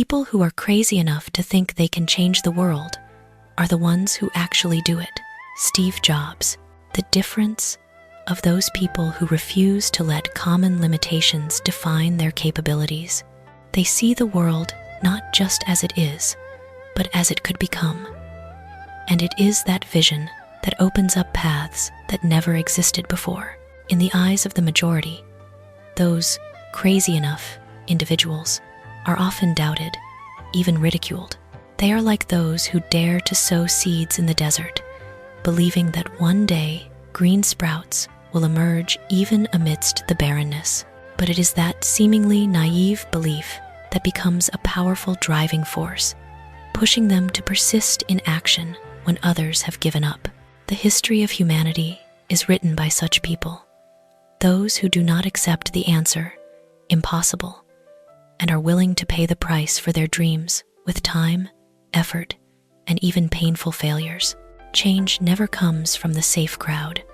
people who are crazy enough to think they can change the world are the ones who actually do it. Steve Jobs. The difference of those people who refuse to let common limitations define their capabilities. They see the world not just as it is, but as it could become. And it is that vision that opens up paths that never existed before. In the eyes of the majority, those crazy enough individuals are often doubted, even ridiculed. They are like those who dare to sow seeds in the desert, believing that one day green sprouts will emerge even amidst the barrenness. But it is that seemingly naive belief that becomes a powerful driving force, pushing them to persist in action when others have given up. The history of humanity is written by such people, those who do not accept the answer, impossible, and are willing to pay the price for their dreams with time, effort, and even painful failures. Change never comes from the safe crowd,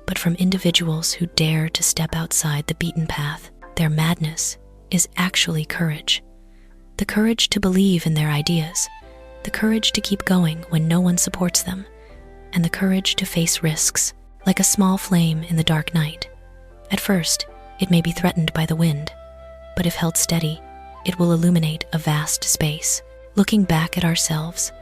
but from individuals who dare to step outside the beaten path. Their madness is actually courage. The courage to believe in their ideas, the courage to keep going when no one supports them, and the courage to face risks like a small flame in the dark night. At first, it may be threatened by the wind, but if held steady, it will illuminate a vast space. Looking back at ourselves,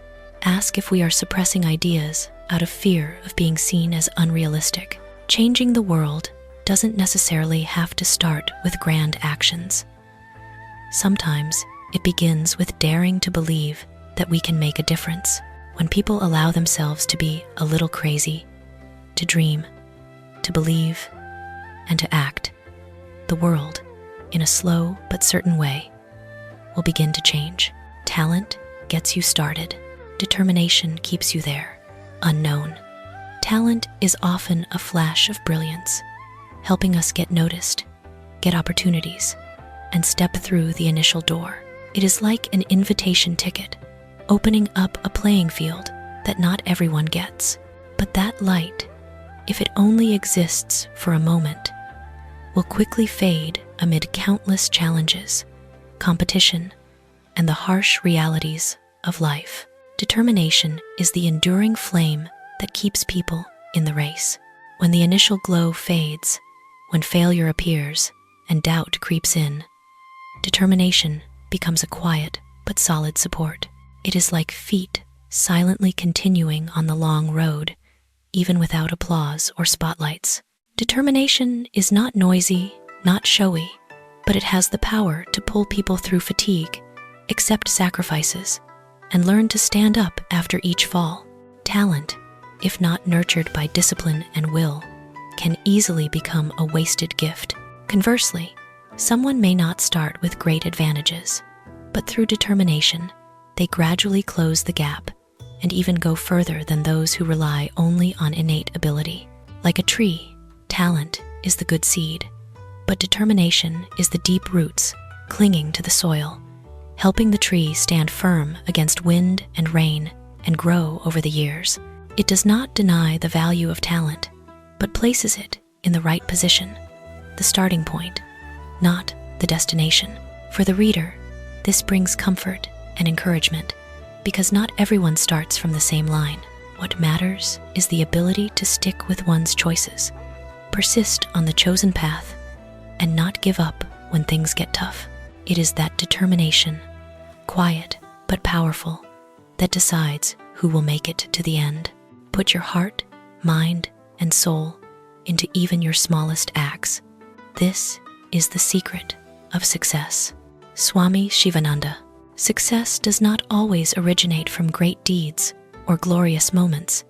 ask if we are suppressing ideas out of fear of being seen as unrealistic. Changing the world doesn't necessarily have to start with grand actions. Sometimes it begins with daring to believe that we can make a difference. When people allow themselves to be a little crazy, to dream, to believe, and to act, the world, in a slow but certain way, will begin to change. Talent gets you started. Determination keeps you there, unknown. Talent is often a flash of brilliance, helping us get noticed, get opportunities, and step through the initial door. It is like an invitation ticket, opening up a playing field that not everyone gets. But that light, if it only exists for a moment, will quickly fade amid countless challenges, competition, and the harsh realities of life. Determination is the enduring flame that keeps people in the race. When the initial glow fades, when failure appears and doubt creeps in, determination becomes a quiet but solid support. It is like feet silently continuing on the long road, even without applause or spotlights. Determination is not noisy, not showy, but it has the power to pull people through fatigue, accept sacrifices, and learn to stand up after each fall. Talent, if not nurtured by discipline and will, can easily become a wasted gift. Conversely, someone may not start with great advantages, but through determination, they gradually close the gap and even go further than those who rely only on innate ability. Like a tree, talent is the good seed, but determination is the deep roots clinging to the soil, helping the tree stand firm against wind and rain and grow over the years. It does not deny the value of talent, but places it in the right position, the starting point, not the destination. For the reader, this brings comfort and encouragement, because not everyone starts from the same line. What matters is the ability to stick with one's choices, persist on the chosen path, and not give up when things get tough. It is that determination, quiet but powerful, that decides who will make it to the end. Put your heart, mind, and soul into even your smallest acts. This is the secret of success. Swami Sivananda. Success does not always originate from great deeds or glorious moments,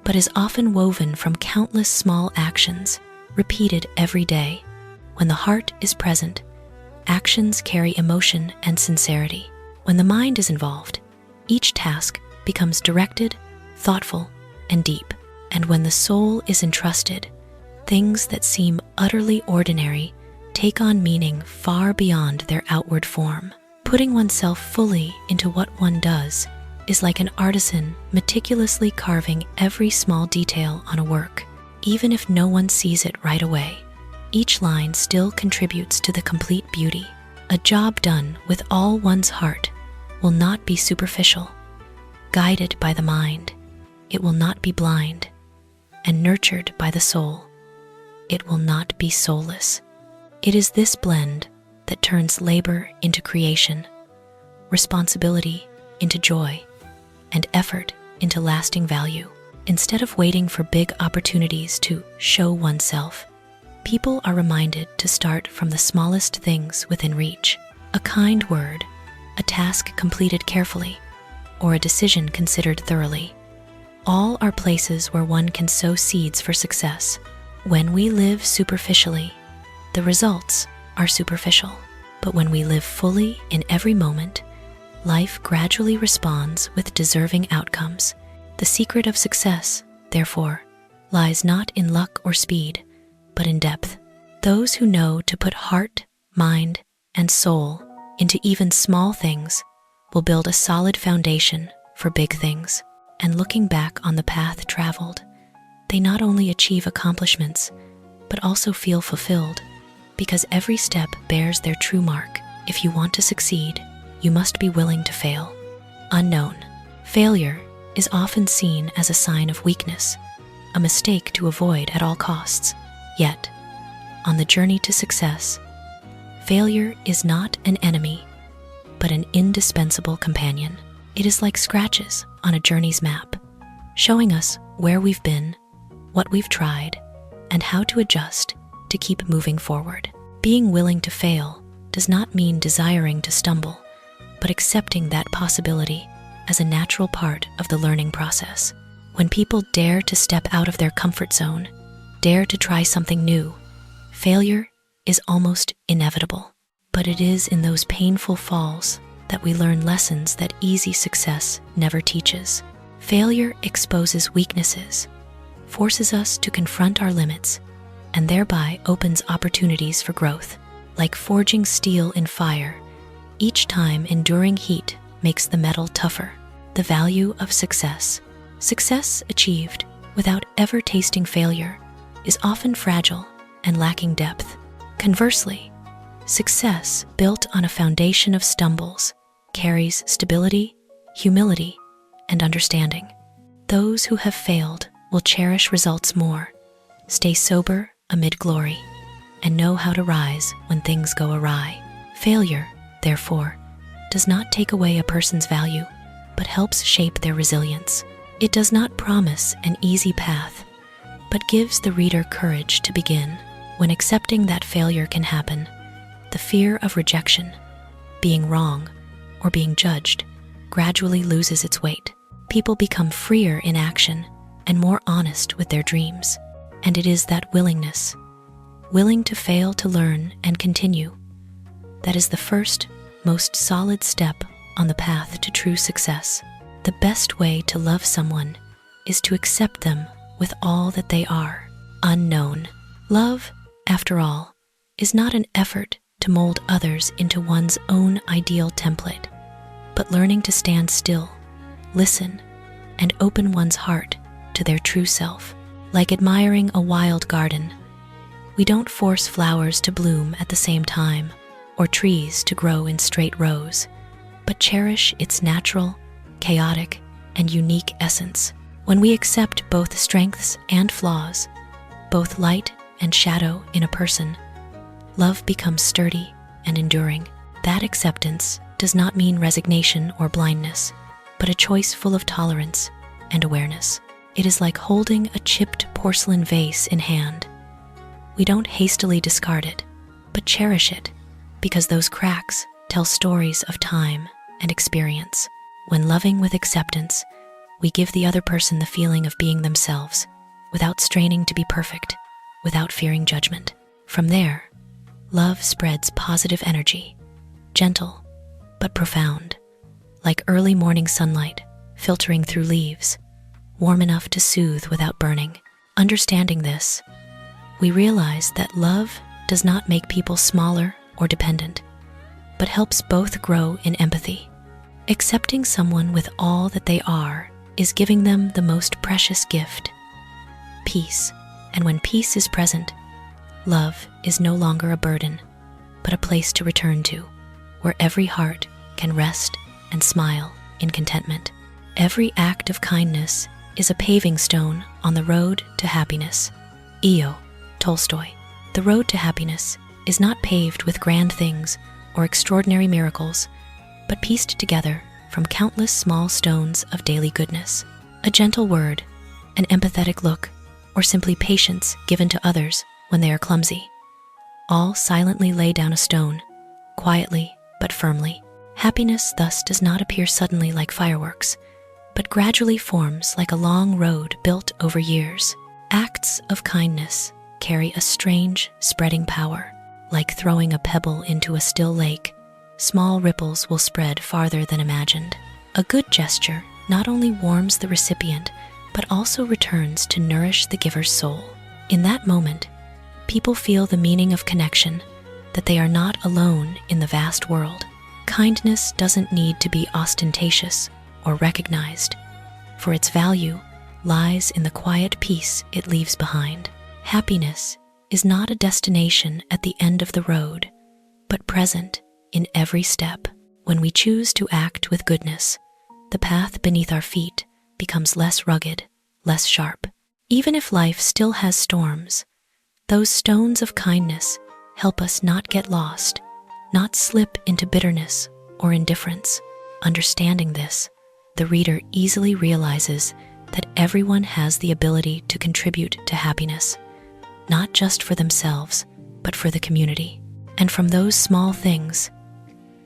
but is often woven from countless small actions repeated every day. When the heart is present, actions carry emotion and sincerity. When the mind is involved, each task becomes directed, thoughtful, and deep. And when the soul is entrusted, things that seem utterly ordinary take on meaning far beyond their outward form. Putting oneself fully into what one does is like an artisan meticulously carving every small detail on a work. Even if no one sees it right away, each line still contributes to the complete beauty. A job done with all one's heart will not be superficial, guided by the mind. It will not be blind, and nurtured by the soul. It will not be soulless. It is this blend that turns labor into creation, responsibility into joy, and effort into lasting value. Instead of waiting for big opportunities to show oneself, people are reminded to start from the smallest things within reach. A kind word, a task completed carefully, or a decision considered thoroughly. All are places where one can sow seeds for success. When we live superficially, the results are superficial. But when we live fully in every moment, life gradually responds with deserving outcomes. The secret of success, therefore, lies not in luck or speed, but in depth. Those who know to put heart, mind, and soul into even small things will build a solid foundation for big things. And looking back on the path traveled, they not only achieve accomplishments, but also feel fulfilled, because every step bears their true mark. If you want to succeed, you must be willing to fail. Unknown. Failure is often seen as a sign of weakness, a mistake to avoid at all costs. Yet, on the journey to success, failure is not an enemy, but an indispensable companion. It is like scratches on a journey's map, showing us where we've been, what we've tried, and how to adjust to keep moving forward. Being willing to fail does not mean desiring to stumble, but accepting that possibility as a natural part of the learning process. When people dare to step out of their comfort zone, dare to try something new, failure is almost inevitable. But it is in those painful falls that we learn lessons that easy success never teaches. Failure exposes weaknesses, forces us to confront our limits, and thereby opens opportunities for growth. Like forging steel in fire, each time enduring heat makes the metal tougher. The value of success. Success achieved without ever tasting failure is often fragile and lacking depth. Conversely, success built on a foundation of stumbles carries stability, humility, and understanding. Those who have failed will cherish results more, stay sober amid glory, and know how to rise when things go awry. Failure, therefore, does not take away a person's value, but helps shape their resilience. It does not promise an easy path, but gives the reader courage to begin. When accepting that failure can happen, the fear of rejection, being wrong, or being judged gradually loses its weight. People become freer in action and more honest with their dreams. And it is that willingness, willing to fail to learn and continue, that is the first, most solid step on the path to true success. The best way to love someone is to accept them with all that they are. Unknown. Love, after all, is not an effort to mold others into one's own ideal template, but learning to stand still, listen, and open one's heart to their true self. Like admiring a wild garden, we don't force flowers to bloom at the same time or trees to grow in straight rows, but cherish its natural, chaotic, and unique essence. When we accept both strengths and flaws, both light and shadow in a person, love becomes sturdy and enduring. That acceptance does not mean resignation or blindness, but a choice full of tolerance and awareness. It is like holding a chipped porcelain vase in hand. We don't hastily discard it, but cherish it, because those cracks tell stories of time and experience. When loving with acceptance, we give the other person the feeling of being themselves, without straining to be perfect, without fearing judgment. From there, love spreads positive energy, gentle but profound, like early morning sunlight filtering through leaves, warm enough to soothe without burning. Understanding this, we realize that love does not make people smaller or dependent, but helps both grow in empathy. Accepting someone with all that they are is giving them the most precious gift, peace. And when peace is present, love is no longer a burden, but a place to return to, where every heart can rest and smile in contentment. Every act of kindness is a paving stone on the road to happiness. E.O. Tolstoy. The road to happiness is not paved with grand things or extraordinary miracles, but pieced together from countless small stones of daily goodness. A gentle word, an empathetic look, or simply patience given to others when they are clumsy. All silently lay down a stone, quietly but firmly. Happiness thus does not appear suddenly like fireworks, but gradually forms like a long road built over years. Acts of kindness carry a strange, spreading power. Like throwing a pebble into a still lake, small ripples will spread farther than imagined. A good gesture not only warms the recipient, but also returns to nourish the giver's soul. In that moment, people feel the meaning of connection, that they are not alone in the vast world. Kindness doesn't need to be ostentatious or recognized, for its value lies in the quiet peace it leaves behind. Happiness is not a destination at the end of the road, but present in every step. When we choose to act with goodness, the path beneath our feet becomes less rugged, less sharp. Even if life still has storms, those stones of kindness help us not get lost, not slip into bitterness or indifference. Understanding this, the reader easily realizes that everyone has the ability to contribute to happiness, not just for themselves, but for the community. And from those small things,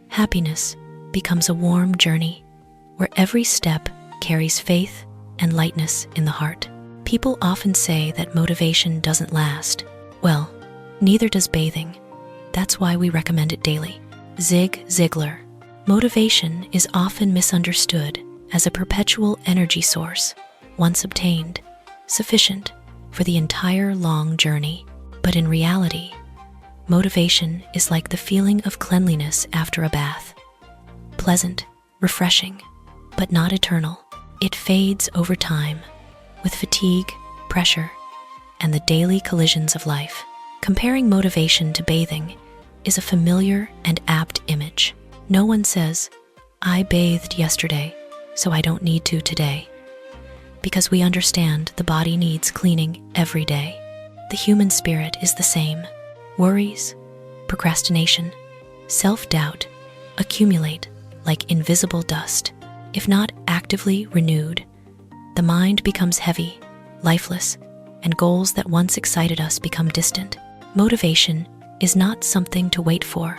happiness becomes a warm journey where every step carries faith and lightness in the heart. People often say that motivation doesn't last. Well, neither does bathing. That's why we recommend it daily. Zig Ziglar. Motivation is often misunderstood as a perpetual energy source, once obtained, sufficient for the entire long journey. But in reality, motivation is like the feeling of cleanliness after a bath. Pleasant, refreshing, but not eternal. It fades over time, with fatigue, pressure, and the daily collisions of life. Comparing motivation to bathing is a familiar and apt image. No one says, "I bathed yesterday, so I don't need to today," because we understand the body needs cleaning every day. The human spirit is the same. Worries, procrastination, self-doubt accumulate like invisible dust. If not actively renewed, the mind becomes heavy, lifeless, and goals that once excited us become distant. Motivation is not something to wait for,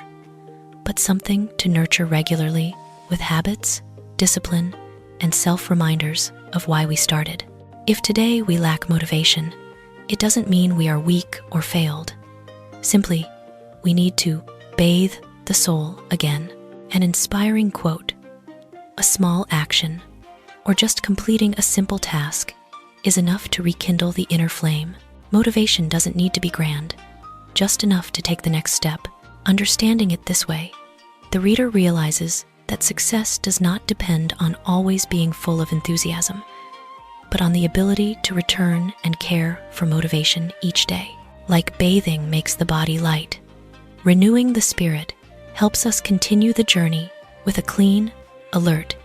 but something to nurture regularly with habits, discipline, and self-reminders of why we started. If today we lack motivation, it doesn't mean we are weak or failed. Simply, we need to bathe the soul again. An inspiring quote, a small action, or just completing a simple task is enough to rekindle the inner flame. Motivation doesn't need to be grand, just enough to take the next step. Understanding it this way, the reader realizes that success does not depend on always being full of enthusiasm, but on the ability to return and care for motivation each day. Like bathing makes the body light, renewing the spirit helps us continue the journey with a clean, alert,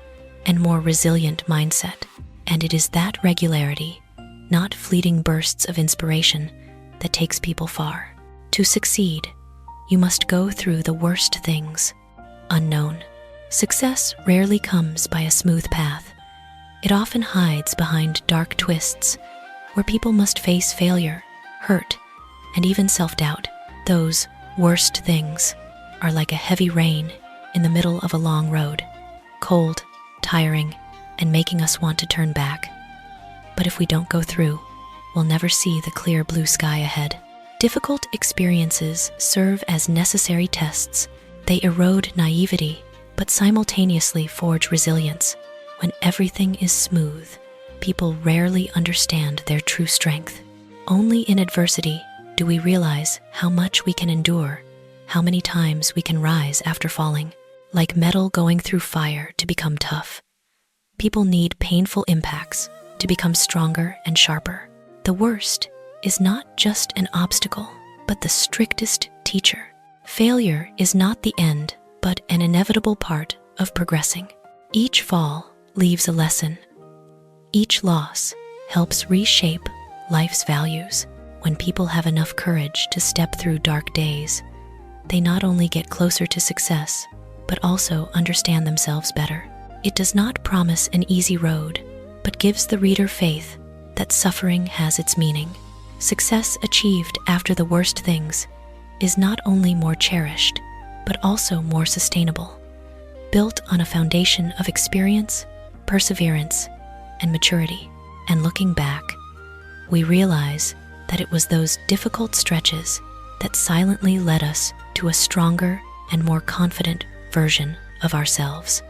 and more resilient mindset. And it is that regularity, not fleeting bursts of inspiration, that takes people far. To succeed, you must go through the worst things. Unknown. Success rarely comes by a smooth path. It often hides behind dark twists, where people must face failure, hurt, and even self-doubt. Those worst things are like a heavy rain in the middle of a long road, cold, tiring, and making us want to turn back. But if we don't go through, we'll never see the clear blue sky ahead. Difficult experiences serve as necessary tests. They erode naivety, but simultaneously forge resilience. When everything is smooth, people rarely understand their true strength. Only in adversity do we realize how much we can endure, how many times we can rise after falling. Like metal going through fire to become tough, people need painful impacts to become stronger and sharper. The worst is not just an obstacle, but the strictest teacher. Failure is not the end, but an inevitable part of progressing. Each fall leaves a lesson. Each loss helps reshape life's values. When people have enough courage to step through dark days, they not only get closer to success, but also understand themselves better. It does not promise an easy road, but gives the reader faith that suffering has its meaning. Success achieved after the worst things is not only more cherished, but also more sustainable, built on a foundation of experience, perseverance, and maturity. And looking back, we realize that it was those difficult stretches that silently led us to a stronger and more confident version of ourselves.